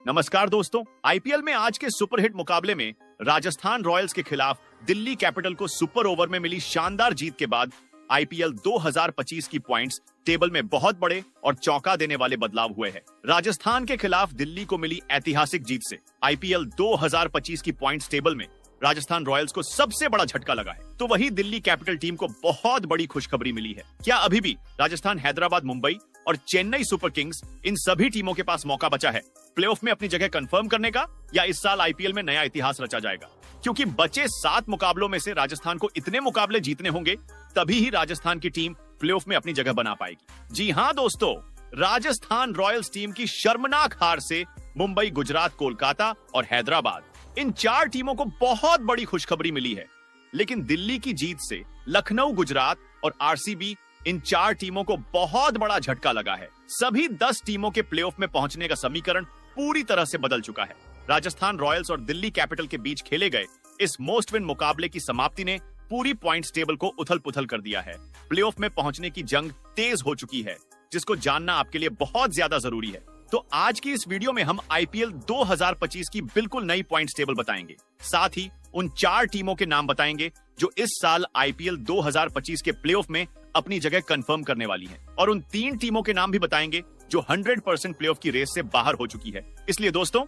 नमस्कार दोस्तों, आईपीएल में आज के सुपरहिट मुकाबले में राजस्थान रॉयल्स के खिलाफ दिल्ली कैपिटल को सुपर ओवर में मिली शानदार जीत के बाद आईपीएल 2025 की पॉइंट्स टेबल में बहुत बड़े और चौंका देने वाले बदलाव हुए हैं। राजस्थान के खिलाफ दिल्ली को मिली ऐतिहासिक जीत से आईपीएल 2025 की पॉइंट्स टेबल में राजस्थान रॉयल्स को सबसे बड़ा झटका लगा है। तो वही दिल्ली कैपिटल टीम को बहुत बड़ी खुशखबरी मिली है। क्या अभी भी राजस्थान, हैदराबाद, मुंबई और चेन्नई सुपर किंग्स इन सभी टीमों के पास मौका बचा है प्लेऑफ में अपनी जगह कंफर्म करने का, या इस साल आईपीएल में नया इतिहास रचा जाएगा? क्योंकि बचे 7 मुकाबलों में से राजस्थान को इतने मुकाबले जीतने होंगे तभी ही राजस्थान की टीम प्लेऑफ में अपनी जगह बना पाएगी। जी हां दोस्तों, राजस्थान रॉयल्स टीम की शर्मनाक हार से मुंबई, गुजरात, कोलकाता और हैदराबाद इन 4 टीमों को बहुत बड़ी खुशखबरी मिली है। लेकिन दिल्ली की जीत से लखनऊ, गुजरात और आरसीबी इन 4 टीमों को बहुत बड़ा झटका लगा है। सभी 10 टीमों के प्लेऑफ में पहुंचने का समीकरण पूरी तरह से बदल चुका है। राजस्थान रॉयल्स और दिल्ली कैपिटल के बीच खेले गए इस मोस्ट विन मुकाबले की समाप्ति ने पूरी पॉइंट्स टेबल को उथल-पुथल कर दिया है। प्लेऑफ में पहुंचने की जंग तेज हो चुकी है, जिसको जानना आपके लिए बहुत ज्यादा जरूरी है। तो आज की इस वीडियो में हम आईपीएल 2025 की बिल्कुल नई पॉइंट्स टेबल बताएंगे। साथ ही उन 4 टीमों के नाम बताएंगे जो इस साल आईपीएल 2025 के प्लेऑफ में अपनी जगह कंफर्म करने वाली हैं, और उन 3 टीमों के नाम भी बताएंगे जो 100% प्लेऑफ की रेस से बाहर हो चुकी है। इसलिए दोस्तों,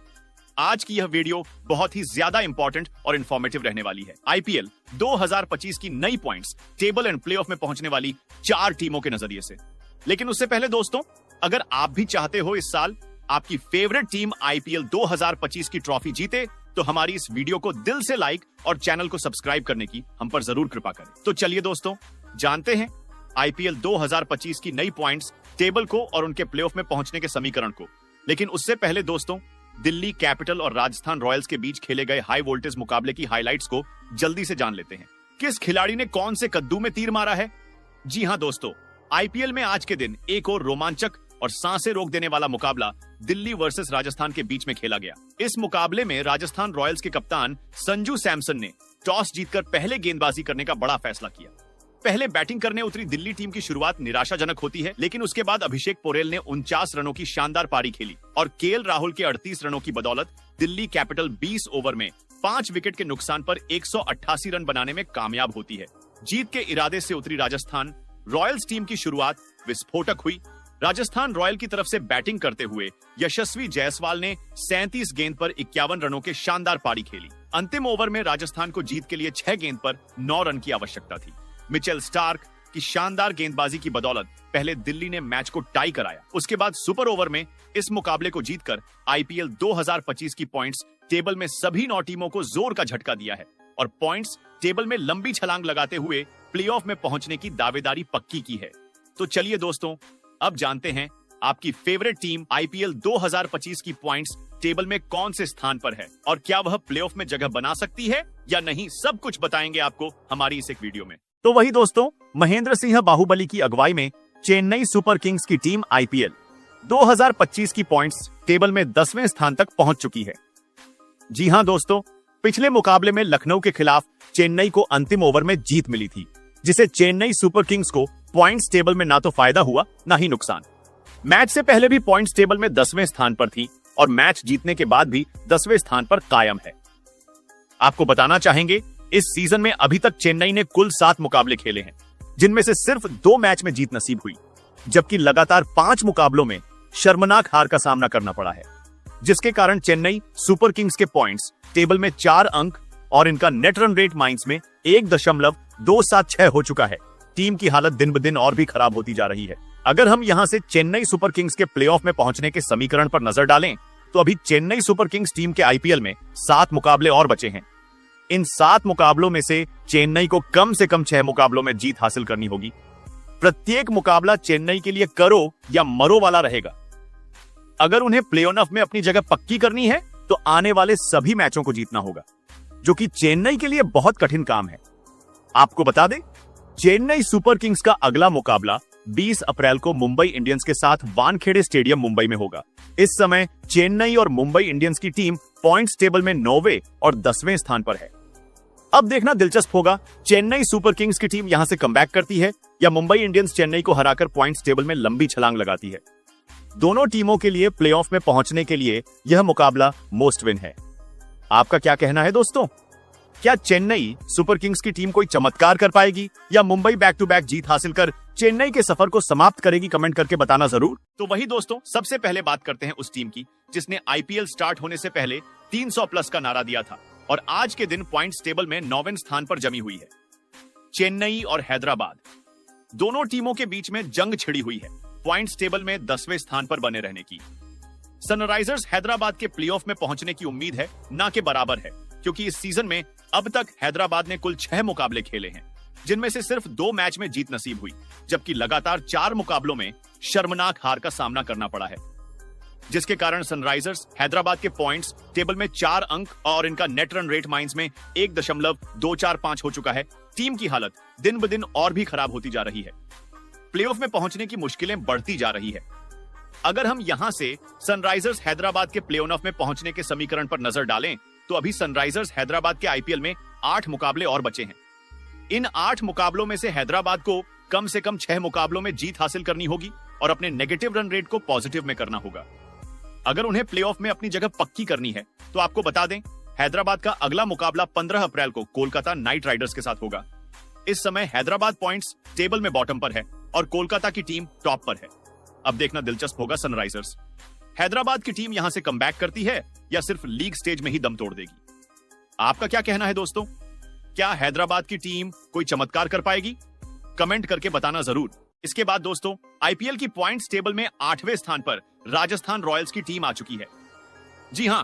आज की यह वीडियो बहुत ही ज्यादा इंपॉर्टेंट और इन्फॉर्मेटिव रहने वाली है। आईपीएल 2025 की नई पॉइंट्स टेबल एंड प्लेऑफ में पहुंचने वाली 4 टीमों के नजरिए से। लेकिन उससे पहले दोस्तों, अगर आप भी चाहते हो इस साल आपकी फेवरेट टीम आईपीएल 2025 की ट्रॉफी जीते, तो हमारी इस वीडियो को दिल से लाइक और चैनल को सब्सक्राइब करने की हम पर जरूर कृपा करें। तो चलिए दोस्तों, जानते हैं आईपीएल 2025 की नई पॉइंट्स टेबल को और उनके प्लेऑफ में पहुंचने के समीकरण को। लेकिन उससे पहले दोस्तों, दिल्ली कैपिटल और राजस्थान रॉयल्स के बीच खेले गए हाई वोल्टेज मुकाबले की हाइलाइट्स को जल्दी से जान लेते हैं। किस खिलाड़ी ने कौन से कद्दू में तीर मारा है? जी हां दोस्तों, आईपीएल में आज के दिन एक और रोमांचक और सांसें रोक देने वाला मुकाबला दिल्ली वर्सेस राजस्थान के बीच में खेला गया। इस मुकाबले में राजस्थान रॉयल्स के कप्तान संजू सैमसन ने टॉस जीतकर पहले गेंदबाजी करने का बड़ा फैसला किया। पहले बैटिंग करने उतरी दिल्ली टीम की शुरुआत निराशाजनक होती है, लेकिन उसके बाद अभिषेक पोरेल ने 49 रनों की शानदार पारी खेली और केएल राहुल के 38 रनों की बदौलत दिल्ली कैपिटल 20 ओवर में 5 विकेट के नुकसान पर 188 रन बनाने में कामयाब होती है। जीत के इरादे से उतरी राजस्थान रॉयल्स टीम की शुरुआत विस्फोटक हुई। राजस्थान रॉयल की तरफ से बैटिंग करते हुए यशस्वी जायसवाल ने 37 गेंद पर 51 रनों के शानदार पारी खेली। अंतिम ओवर में राजस्थान को जीत के लिए 6 गेंद पर 9 रन की आवश्यकता थी। मिचेल स्टार्क की शानदार गेंदबाजी की बदौलत पहले दिल्ली ने मैच को टाई कराया। उसके बाद सुपर ओवर में इस मुकाबले को जीतकर आईपीएल 2025 की पॉइंट्स टेबल में सभी 9 टीमों को जोर का झटका दिया है और पॉइंट्स टेबल में लंबी छलांग लगाते हुए प्लेऑफ में पहुंचने की दावेदारी पक्की की है। तो चलिए दोस्तों, अब जानते हैं आपकी फेवरेट टीम आईपीएल 2025 की पॉइंट्स टेबल में कौन से स्थान पर है और क्या वह प्लेऑफ में जगह बना सकती है या नहीं। सब कुछ बताएंगे आपको हमारी इस एक वीडियो में। तो वही दोस्तों, महेंद्र सिंह बाहुबली की अगुवाई में चेन्नई सुपर किंग्स की टीम आईपीएल 2025 की पॉइंट्स टेबल में 10वें स्थान तक पहुंच चुकी है। जी हां दोस्तों, पिछले मुकाबले में लखनऊ के खिलाफ चेन्नई को अंतिम ओवर में जीत मिली थी, जिसे चेन्नई सुपर किंग्स को पॉइंट्स टेबल में ना तो फायदा हुआ ना ही नुकसान। मैच से पहले भी पॉइंट्स टेबल में 10वें स्थान पर थी और मैच जीतने के बाद भी 10वें स्थान पर कायम है। आपको बताना चाहेंगे, इस सीजन में अभी तक चेन्नई ने कुल 7 मुकाबले खेले हैं, जिनमें से सिर्फ 2 मैच में जीत नसीब हुई, जबकि लगातार 5 मुकाबलों में शर्मनाक हार का सामना करना पड़ा है, जिसके कारण चेन्नई सुपर किंग्स के पॉइंट्स टेबल में 4 अंक और इनका नेट रन रेट माइनस में 1.276 हो चुका है। टीम की हालत दिन ब दिन और भी खराब होती जा रही है। अगर हम यहां से चेन्नई सुपर किंग्स के प्लेऑफ में पहुंचने के समीकरण पर नजर डालें, तो अभी चेन्नई सुपर किंग्स टीम के आईपीएल में 7 मुकाबले और बचे हैं। इन 7 मुकाबलों में से चेन्नई को कम से कम 6 मुकाबलों में जीत हासिल करनी होगी। प्रत्येक मुकाबला चेन्नई के लिए करो या मरो वाला रहेगा। अगर उन्हें प्लेऑफ में अपनी जगह पक्की करनी है, तो आने वाले सभी मैचों को जीतना होगा, जो कि चेन्नई के लिए बहुत कठिन काम है। आपको बता दें, चेन्नई सुपर किंग्स का अगला मुकाबला 20 अप्रैल को मुंबई इंडियंस के साथ वानखेड़े स्टेडियम मुंबई में होगा। इस समय चेन्नई और मुंबई इंडियंस की टीम पॉइंट्स टेबल में 9वें और 10वें स्थान पर है। अब देखना दिलचस्प होगा, चेन्नई सुपर किंग्स की टीम यहां से कमबैक करती है या मुंबई इंडियंस चेन्नई को हराकर पॉइंट्स टेबल में लंबी छलांग लगाती है। दोनों टीमों के लिए प्लेऑफ में पहुंचने के लिए यह मुकाबला मोस्ट विन है। आपका क्या कहना है दोस्तों? क्या चेन्नई सुपर किंग्स की टीम कोई चमत्कार कर पाएगी या मुंबई बैक टू बैक जीत हासिल कर चेन्नई के सफर को समाप्त करेगी? कमेंट करके बताना जरूर। तो वही दोस्तों, सबसे पहले बात करते हैं उस टीम की जिसने आईपीएल स्टार्ट होने से पहले 300 प्लस का नारा दिया था और आज के दिन पॉइंट्स टेबल में 9वें स्थान पर जमी हुई है। चेन्नई और हैदराबाद दोनों टीमों के बीच में जंग छिड़ी हुई है पॉइंट्स टेबल में 10वें स्थान पर बने रहने की। सनराइजर्स हैदराबाद के प्लेऑफ में पहुंचने की उम्मीद है, ना के बराबर है, क्योंकि इस सीजन में अब तक हैदराबाद ने कुल 6 मुकाबले खेले हैं, जिनमें से सिर्फ 2 मैच में जीत नसीब हुई, जबकि लगातार 4 मुकाबलों में शर्मनाक हार का सामना करना पड़ा है, जिसके कारण सनराइजर्स हैदराबाद के पॉइंट्स टेबल में 4 अंक और इनका नेट रन रेट माइंस में 1.245 हो चुका है। टीम की हालत दिन ब दिन और भी खराब होती जा रही है। प्लेऑफ में पहुंचने की मुश्किलें बढ़ती जा रही है। अगर हम यहां से सनराइजर्स हैदराबाद के प्लेऑफ में पहुंचने के समीकरण पर नजर डालें तो अभी सनराइजर्स हैदराबाद के आईपीएल में 8 मुकाबले और बचे हैं। इन 8 मुकाबलों में से हैदराबाद को कम से कम 6 मुकाबलों में जीत हासिल करनी होगी और अपने नेगेटिव रन रेट को पॉजिटिव में करना होगा। अगर उन्हें प्लेऑफ में अपनी जगह पक्की करनी है तो आपको बता दें, हैदराबाद का अगला मुकाबला 15 अप्रैल को कोलकाता नाइट राइडर्स के साथ होगा। इस समय हैदराबाद पॉइंट्स टेबल में बॉटम पर है और कोलकाता की टीम टॉप पर है। अब देखना दिलचस्प होगा, सनराइजर्स हैदराबाद की टीम यहां से कमबैक करती है या सिर्फ लीग स्टेज में ही दम तोड़ देगी। आपका क्या कहना है दोस्तों? क्या हैदराबाद की टीम कोई चमत्कार कर पाएगी? कमेंट करके बताना जरूर। इसके बाद दोस्तों, आईपीएल की पॉइंट्स टेबल में 8वें स्थान पर राजस्थान रॉयल्स की टीम आ चुकी है। जी हां,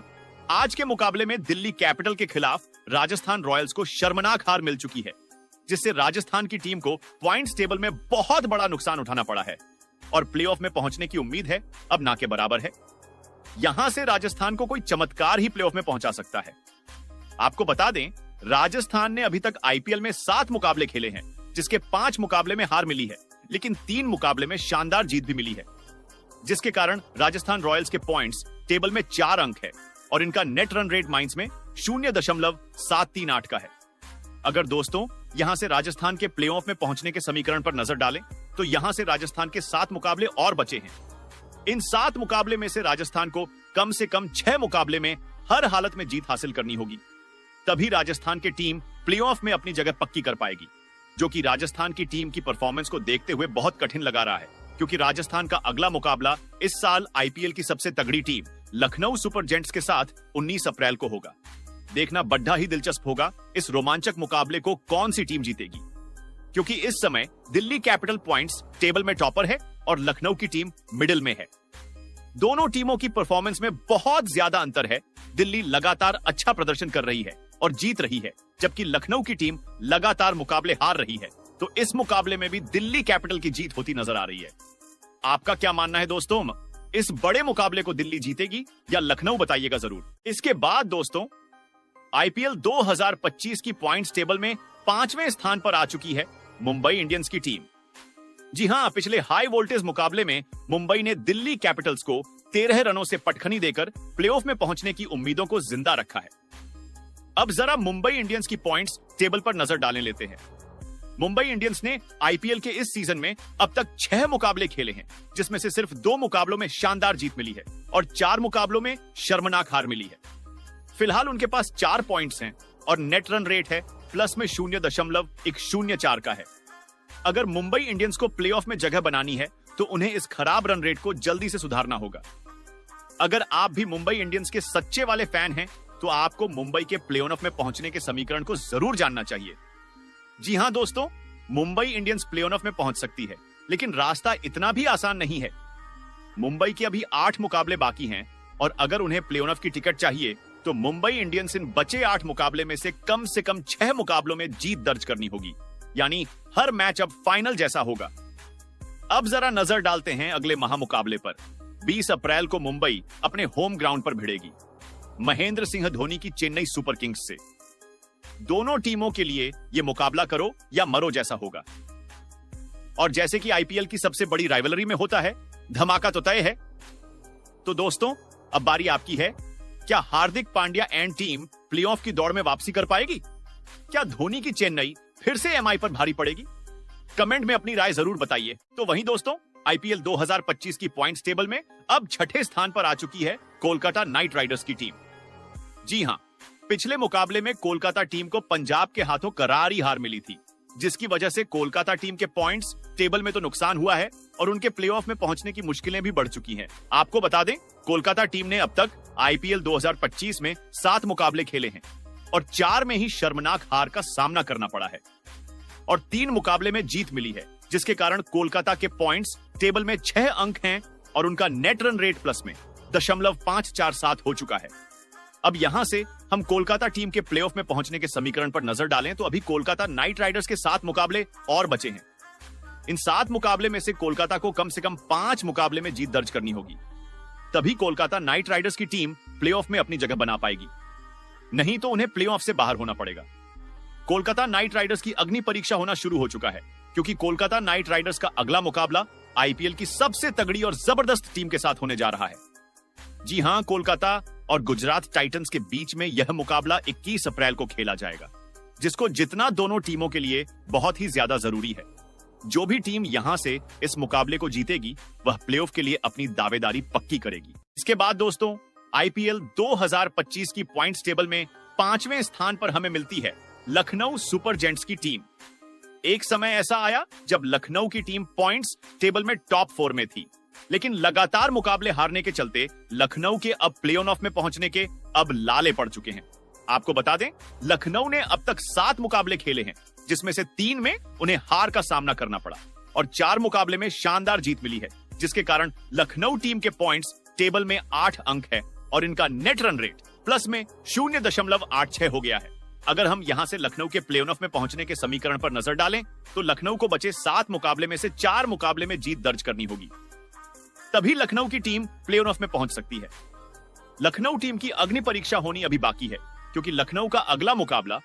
आज के मुकाबले में दिल्ली कैपिटल के खिलाफ राजस्थान रॉयल्स को शर्मनाक हार मिल चुकी है, जिससे राजस्थान की टीम को पॉइंट्स टेबल में बहुत बड़ा नुकसान उठाना पड़ा है और प्लेऑफ में पहुंचने की उम्मीद है अब ना के बराबर है। यहां से राजस्थान को कोई चमत्कार ही प्लेऑफ में पहुंचा सकता है। आपको बता दें, राजस्थान ने अभी तक आईपीएल में 7 मुकाबले खेले हैं, जिसके 5 मुकाबले में हार मिली है, लेकिन 3 मुकाबले में शानदार जीत भी मिली है, जिसके कारण राजस्थान रॉयल्स के पॉइंट्स टेबल में 4 अंक है और इनका नेट रन रेट माइंस में 0.738 का है। अगर दोस्तों यहां से राजस्थान के प्लेऑफ में पहुंचने के समीकरण पर नजर डालें तो यहां से राजस्थान के 7 मुकाबले और बचे हैं। इन 7 मुकाबले में से राजस्थान को कम से कम 6 मुकाबले में हर हालत में जीत हासिल करनी होगी, तभी राजस्थान की टीम प्लेऑफ में अपनी जगह पक्की कर पाएगी, जो कि राजस्थान की टीम की परफॉर्मेंस को देखते हुए बहुत कठिन लगा रहा है, क्योंकि राजस्थान का अगला मुकाबला इस साल आईपीएल की सबसे तगड़ी टीम लखनऊ सुपर जेंट्स के साथ 19 अप्रैल को होगा। देखना बड़ा ही दिलचस्प होगा इस रोमांचक मुकाबले को कौन सी टीम जीतेगी, क्योंकि इस समय दिल्ली कैपिटल पॉइंट्स टेबल में टॉपर है और लखनऊ की टीम मिडिल में है। दोनों टीमों की परफॉर्मेंस में बहुत ज्यादा अंतर है। दिल्ली लगातार अच्छा प्रदर्शन कर रही है और जीत रही है, जबकि लखनऊ की टीम लगातार मुकाबले हार रही है। तो इस मुकाबले में भी दिल्ली कैपिटल की जीत होती नजर आ रही है। आपका क्या मानना है दोस्तों? इस बड़े मुकाबले को दिल्ली जीतेगी या लखनऊ? बताइएगा जरूर। इसके बाद दोस्तों, आईपीएल 2025 की पॉइंट्स टेबल में 5वें स्थान पर आ चुकी है मुंबई इंडियंस की टीम। जी हां, पिछले हाई वोल्टेज मुकाबले में मुंबई ने दिल्ली कैपिटल्स को 13 रनों से पटखनी देकर प्लेऑफ में पहुंचने की उम्मीदों को जिंदा रखा है। अब जरा मुंबई इंडियंस की पॉइंट्स टेबल पर नजर डालने लेते हैं। मुंबई इंडियंस ने आईपीएल के इस सीजन में अब तक 6 मुकाबले खेले हैं, जिसमें से सिर्फ 2 मुकाबलों में शानदार जीत मिली है और 4 मुकाबलों में शर्मनाक हार मिली है। फिलहाल उनके पास 4 पॉइंट्स हैं और नेट रन रेट है प्लस में 0.104 का है। अगर मुंबई इंडियंस को प्लेऑफ में जगह बनानी है तो उन्हें इस खराब रन रेट को जल्दी से सुधारना होगा। अगर आप भी मुंबई इंडियंस के सच्चे वाले फैन हैं तो आपको मुंबई के प्लेऑफ में पहुंचने के समीकरण को जरूर जानना चाहिए। जी हां दोस्तों, मुंबई इंडियंस प्लेऑफ में पहुंच सकती है, लेकिन रास्ता इतना भी आसान नहीं है। मुंबई के अभी 8 मुकाबले बाकी हैं और अगर उन्हें प्लेऑफ की टिकट चाहिए तो मुंबई इंडियंस इन बचे 8 मुकाबले में से कम 6 मुकाबलों में जीत दर्ज करनी होगी, यानी हर मैच अब फाइनल जैसा होगा। अब जरा नजर डालते हैं अगले महामुकाबले पर। 20 अप्रैल को मुंबई अपने होम ग्राउंड पर भिड़ेगी महेंद्र सिंह धोनी की चेन्नई सुपर किंग्स से। दोनों टीमों के लिए यह मुकाबला करो या मरो जैसा होगा। और जैसे कि आईपीएल की सबसे बड़ी राइवलरी में होता है, धमाका तो तय है। तो दोस्तों, अब बारी आपकी है। क्या Hardik Pandya and team playoff की दौड़ में वापसी कर पाएगी? क्या धोनी की चेन्नई फिर से एमआई पर भारी पड़ेगी? कमेंट में अपनी राय जरूर बताइए। तो वहीं दोस्तों, आईपीएल 2025 की पॉइंट्स टेबल में अब छठे स्थान पर आ चुकी है कोलकाता नाइट राइडर्स की टीम। जी हां, पिछले मुकाबले में कोलकाता टीम को पंजाब के हाथों करारी हार मिली थी, जिसकी वजह से कोलकाता टीम के पॉइंट्स टेबल में तो नुकसान हुआ है और उनके प्लेऑफ में पहुंचने की मुश्किलें भी बढ़ चुकी हैं। आपको बता दें, कोलकाता टीम ने अब तक आईपीएल 2025 में 7 मुकाबले खेले हैं और 4 में ही शर्मनाक हार का सामना करना पड़ा है और 3 मुकाबले में जीत मिली है, जिसके कारण कोलकाता के पॉइंट्स टेबल में 6 अंक हैं और उनका नेट रन रेट प्लस में 0.547 हो चुका है। अब यहां से हम कोलकाता टीम के प्लेऑफ में पहुंचने के समीकरण पर नजर डालें तो अभी कोलकाता नाइट राइडर्स के 7 मुकाबले और बचे हैं। इन 7 मुकाबले में से कोलकाता को कम से कम 5 मुकाबले में जीत दर्ज करनी होगी, तभी कोलकाता नाइट राइडर्स की टीम प्लेऑफ में अपनी जगह बना पाएगी, नहीं तो उन्हें प्लेऑफ से बाहर होना पड़ेगा। कोलकाता नाइट राइडर्स की अग्नि परीक्षा होना शुरू हो चुका है, क्योंकि कोलकाता नाइट राइडर्स का अगला मुकाबला आईपीएल की सबसे तगड़ी और जबरदस्त टीम के साथ होने जा रहा है। जी हां, कोलकाता और गुजरात टाइटंस के बीच में यह मुकाबला 21 अप्रैल को खेला जाएगा, जिसको जीतना दोनों टीमों के लिए बहुत ही ज्यादा जरूरी है। जो भी टीम यहां से इस मुकाबले को जीतेगी वह प्लेऑफ के लिए अपनी दावेदारी पक्की करेगी। इसके बाद दोस्तों, आईपीएल 2025 की पॉइंट्स टेबल में 5वें स्थान पर हमें मिलती है लखनऊ सुपर जेंट्स की टीम। एक समय ऐसा आया जब लखनऊ की टीम पॉइंट्स टेबल में टॉप 4 में थी, लेकिन लगातार मुकाबले हारने के चलते लखनऊ के अब प्ले ऑफ में पहुंचने के अब लाले पड़ चुके हैं। आपको बता दें, लखनऊ ने अब तक 7 मुकाबले खेले हैं, जिसमें से 3 में उन्हें हार का सामना करना पड़ा और 4 मुकाबले में शानदार जीत मिली है, जिसके कारण लखनऊ टीम के पॉइंट्स टेबल में 8 अंक है और इनका नेट रन रेट प्लस में 0.86 हो गया है। अगर हम यहां से लखनऊ के प्ले ऑफ में पहुंचने के समीकरण पर नजर डालें तो लखनऊ को बचे 7 मुकाबले में से 4 मुकाबले में जीत दर्ज करनी होगी, तभी लखनऊ की टीम प्ले ऑफ में पहुंच सकती है। लखनऊ टीम की अग्नि परीक्षा होनी अभी बाकी है, क्योंकि लखनऊ का अगला मुकाबला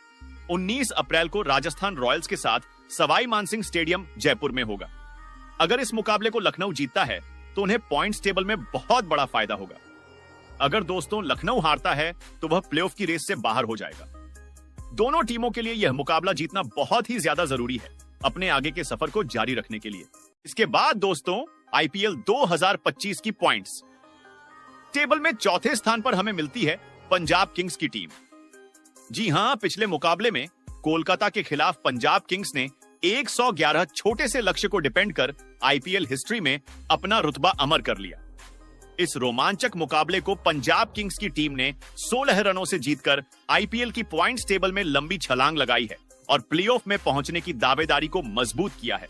19 अप्रैल को राजस्थान रॉयल्स के साथ सवाई मानसिंह स्टेडियम जयपुर में होगा। अगर इस मुकाबले को लखनऊ जीतता है तो उन्हें पॉइंट्स टेबल में बहुत बड़ा फायदा होगा। अगर दोस्तों लखनऊ हारता है तो वह प्लेऑफ की रेस से बाहर हो जाएगा। दोनों टीमों के लिए यह मुकाबला जीतना बहुत ही ज्यादा जरूरी है अपने आगे के सफर को जारी रखने के लिए। इसके बाद दोस्तों, आईपीएल 2025 की पॉइंट्स टेबल में 4थे स्थान पर हमें मिलती है पंजाब किंग्स की टीम। जी हां, पिछले मुकाबले में कोलकाता के खिलाफ पंजाब किंग्स ने 111 छोटे से लक्ष्य को डिपेंड कर आईपीएल हिस्ट्री में अपना रुतबा अमर कर लिया। इस रोमांचक मुकाबले को पंजाब किंग्स की टीम ने 16 रनों से जीतकर आईपीएल की पॉइंट्स टेबल में लंबी छलांग लगाई है और प्लेऑफ में पहुंचने की दावेदारी को मजबूत किया है।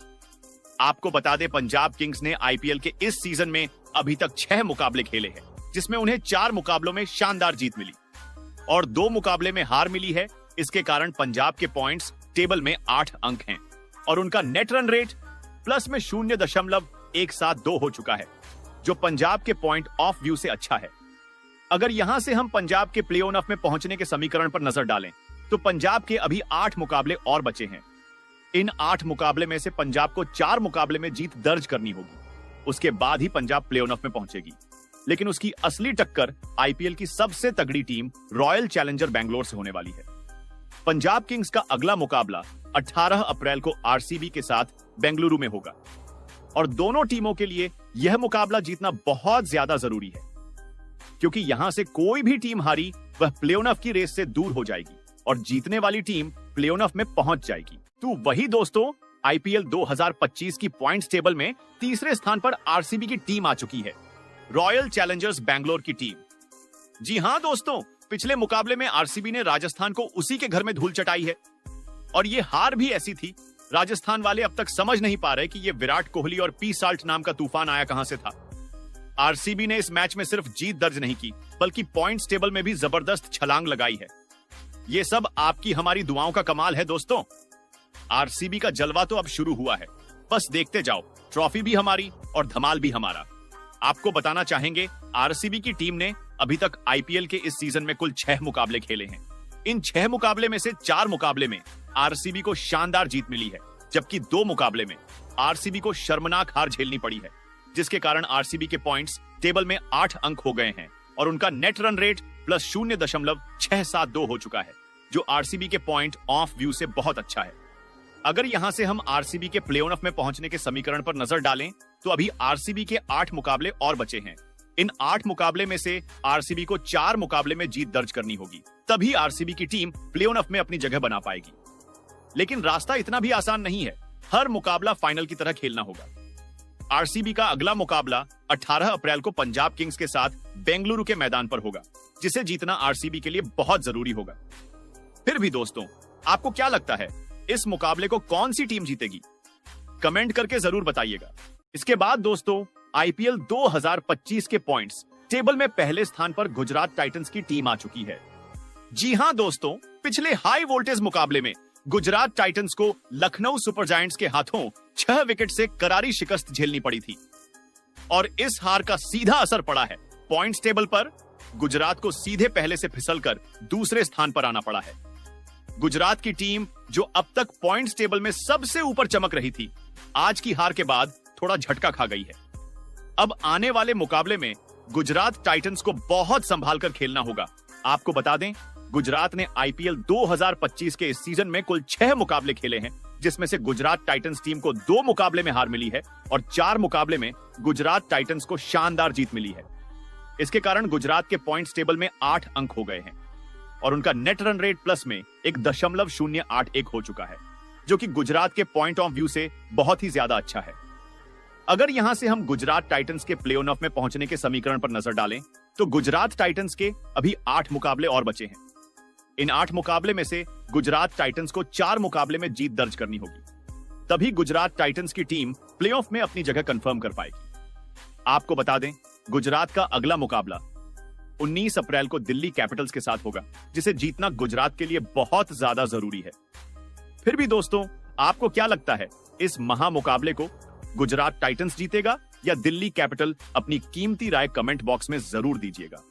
आपको बता दें, पंजाब किंग्स ने आईपीएल के इस सीजन में अभी तक 6 मुकाबले खेले हैं, जिसमें उन्हें 4 मुकाबलों में शानदार जीत मिली और 2 मुकाबले में हार मिली है। इसके कारण पंजाब के पॉइंट्स टेबल में 8 अंक हैं और उनका नेट रन रेट प्लस में 0.172 हो चुका है, जो पंजाब के पॉइंट ऑफ व्यू से अच्छा है। अगर यहां से हम पंजाब के प्ले ऑफ में पहुंचने के समीकरण पर नजर डालें तो पंजाब के अभी 8 मुकाबले और बचे हैं। इन 8 मुकाबले में से पंजाब को 4 मुकाबले में जीत दर्ज करनी होगी, उसके बाद ही पंजाब प्ले ऑफ में पहुंचेगी। लेकिन उसकी असली टक्कर आईपीएल की सबसे तगड़ी टीम रॉयल चैलेंजर बैंगलोर से होने वाली है। पंजाब किंग्स का अगला मुकाबला 18 अप्रैल को आरसीबी के साथ बेंगलुरु में होगा और दोनों टीमों के लिए यह मुकाबला जीतना बहुत ज्यादा जरूरी है, क्योंकि यहां से कोई भी टीम हारी वह प्ले ऑफ की रेस से दूर हो जाएगी और जीतने वाली टीम प्ले ऑफ में पहुंच जाएगी। तो वही दोस्तों, आईपीएल 2025 की पॉइंट्स टेबल में 3रे स्थान पर आरसीबी की टीम आ चुकी है, रॉयल चैलेंजर्स बैंगलोर की टीम। जी हां दोस्तों, पिछले मुकाबले में आरसीबी ने राजस्थान को उसी के घर में धूल चटाई है और ये हार भी ऐसी थी, राजस्थान वाले अब तक समझ नहीं पा रहे कि ये विराट कोहली और पी साल्ट नाम का तूफान आया कहां से था। आरसीबी ने इस मैच में सिर्फ जीत दर्ज नहीं की, बल्कि पॉइंट्स टेबल में भी जबरदस्त छलांग लगाई है। ये सब आपकी हमारी दुआओं का कमाल है दोस्तों। आरसीबी का जलवा तो अब शुरू हुआ है, बस देखते जाओ, ट्रॉफी भी हमारी और धमाल भी हमारा। आपको बताना चाहेंगे, आरसीबी की टीम ने अभी तक आईपीएल के इस सीजन में कुल 6 मुकाबले खेले हैं। इन 6 मुकाबले में से 4 मुकाबले में आरसीबी को शानदार जीत मिली है, जबकि 2 मुकाबले में आरसीबी को शर्मनाक हार झेलनी पड़ी है, जिसके कारण आरसीबी के पॉइंट्स टेबल में 8 अंक हो गए हैं और उनका नेट रन रेट प्लस 0.672 हो चुका है, जो आरसीबी के पॉइंट ऑफ व्यू से बहुत अच्छा है। अगर यहां से हम आरसीबी के प्ले ऑफ में पहुंचने के समीकरण पर नजर डालें तो अभी आरसीबी के 8 मुकाबले और बचे हैं। इन 8 मुकाबले में से आरसीबी को 4 मुकाबले में जीत दर्ज करनी होगी, तभी आरसीबी की टीम प्ले ऑफ में अपनी जगह बना पाएगी। लेकिन रास्ता इतना भी आसान नहीं है, हर मुकाबला फाइनल की तरह खेलना होगा। आरसीबी का अगला मुकाबला 18 अप्रैल को पंजाब किंग्स के साथ बेंगलुरु के मैदान पर होगा, जिसे जीतना आरसीबी के लिए बहुत जरूरी होगा। फिर भी दोस्तों, आपको क्या लगता है इस मुकाबले को कौन सी टीम जीतेगी? कमेंट करके जरूर बताइएगा। इसके बाद दोस्तों, आईपीएल 2025 के पॉइंट्स टेबल में पहले स्थान पर गुजरात टाइटंस की टीम आ चुकी है। जी हां दोस्तों, पिछले हाई वोल्टेज मुकाबले में गुजरात टाइटंस को लखनऊ सुपर जायंट्स के हाथों 6 विकेट से करारी शिकस्त झेलनी पड़ी थी और इस हार का सीधा असर पड़ा है पॉइंट्स टेबल पर। गुजरात को सीधे पहले से फिसलकर दूसरे स्थान पर आना पड़ा है। गुजरात की टीम, जो अब तक पॉइंट्स टेबल में सबसे ऊपर चमक रही थी, आज की हार के बाद थोड़ा झटका खा गई है। अब आने वाले मुकाबले में गुजरात टाइटंस को बहुत संभाल कर खेलना होगा। आपको बता दें, गुजरात ने आईपीएल 2025 के इस सीजन में कुल 6 मुकाबले खेले हैं, जिसमें से गुजरात टाइटंस टीम को 2 मुकाबले में हार मिली है और 4 मुकाबले में गुजरात टाइटंस को शानदार जीत मिली है। इसके कारण गुजरात के पॉइंट्स टेबल में 8 अंक हो गए हैं और उनका नेट रन रेट प्लस में 1.081 हो चुका है, जो कि गुजरात के पॉइंट ऑफ व्यू से बहुत ही ज्यादा अच्छा है। अगर यहां से हम गुजरात टाइटंस के प्ले ऑफ में पहुंचने के समीकरण पर नजर डालें तो गुजरात टाइटंस के अभी 8 मुकाबले और बचे हैं। इन 8 मुकाबले में से गुजरात टाइटंस को 4 मुकाबले में जीत दर्ज करनी होगी, तभी गुजरात टाइटंस की टीम प्ले ऑफ में अपनी जगह कंफर्म कर पाएगी। आपको बता दें, गुजरात का अगला मुकाबला 19 अप्रैल को दिल्ली कैपिटल्स के साथ होगा, जिसे जीतना गुजरात के लिए बहुत ज्यादा जरूरी है। फिर भी दोस्तों, आपको क्या लगता है इस महा मुकाबले को गुजरात टाइटंस जीतेगा या दिल्ली कैपिटल? अपनी कीमती राय कमेंट बॉक्स में जरूर दीजिएगा।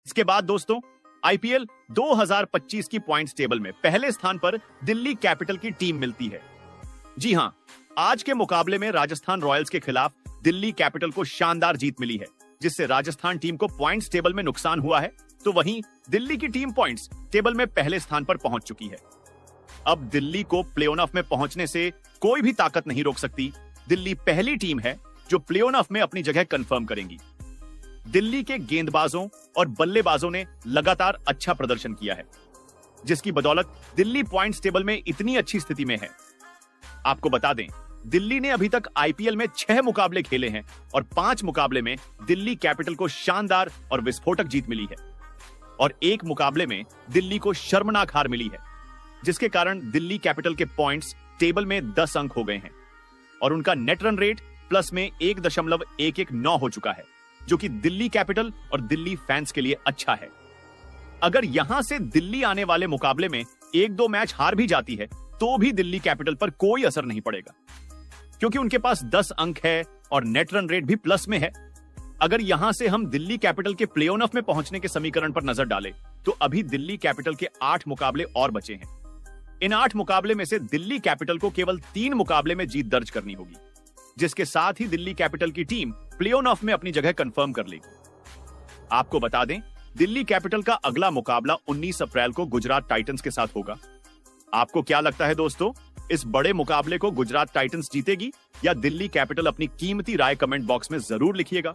इसके बाद दोस्तों, आईपीएल 2025 की पॉइंट्स टेबल में पहले स्थान पर दिल्ली कैपिटल की टीम मिलती है। जी हां, आज के मुकाबले में राजस्थान रॉयल्स के खिलाफ दिल्ली कैपिटल को शानदार जीत मिली है, जिससे राजस्थान टीम को पॉइंट्स टेबल में नुकसान हुआ है, तो वहीं दिल्ली की टीम पॉइंट्स टेबल में पहले स्थान पर पहुंच चुकी है। अब दिल्ली को प्ले ऑफ में पहुंचने से कोई भी ताकत नहीं रोक सकती। दिल्ली पहली टीम है जो प्ले ऑफ में अपनी जगह कंफर्म करेंगी। दिल्ली के गेंदबाजों और बल्लेबाजों ने लगातार अच्छा प्रदर्शन किया है, जिसकी बदौलत दिल्ली पॉइंट्स टेबल में इतनी अच्छी स्थिति में है। आपको बता दें, दिल्ली ने अभी तक आईपीएल में 6 मुकाबले खेले हैं और 5 मुकाबले में दिल्ली कैपिटल को शानदार और विस्फोटक जीत मिली है और 1 मुकाबले में दिल्ली को शर्मनाक हार मिली है, जिसके कारण दिल्ली कैपिटल के पॉइंट्स टेबल में 10 अंक हो गए हैं और उनका नेट रन रेट प्लस में 1.119 हो चुका है, जो कि दिल्ली कैपिटल और दिल्ली फैंस के लिए अच्छा है। अगर यहां से दिल्ली आने वाले मुकाबले में 1-2 मैच हार भी जाती है तो भी दिल्ली कैपिटल पर कोई असर नहीं पड़ेगा, क्योंकि उनके पास 10 अंक है और नेट रन रेट भी प्लस में है। अगर यहां से हम दिल्ली कैपिटल के प्ले ऑफ में पहुंचने के समीकरण पर नजर डालें तो अभी दिल्ली कैपिटल के 8 मुकाबले और बचे हैं। इन 8 मुकाबले में से दिल्ली कैपिटल को केवल 3 मुकाबले में जीत दर्ज करनी होगी, जिसके साथ ही दिल्ली कैपिटल की टीम प्ले ऑफ में अपनी जगह कंफर्म कर लेगी। आपको बता दें, दिल्ली कैपिटल का अगला मुकाबला 19 अप्रैल को गुजरात टाइटंस के साथ होगा। आपको क्या लगता है दोस्तों, इस बड़े मुकाबले को गुजरात टाइटंस जीतेगी या दिल्ली कैपिटल? अपनी कीमती राय कमेंट बॉक्स में जरूर लिखिएगा।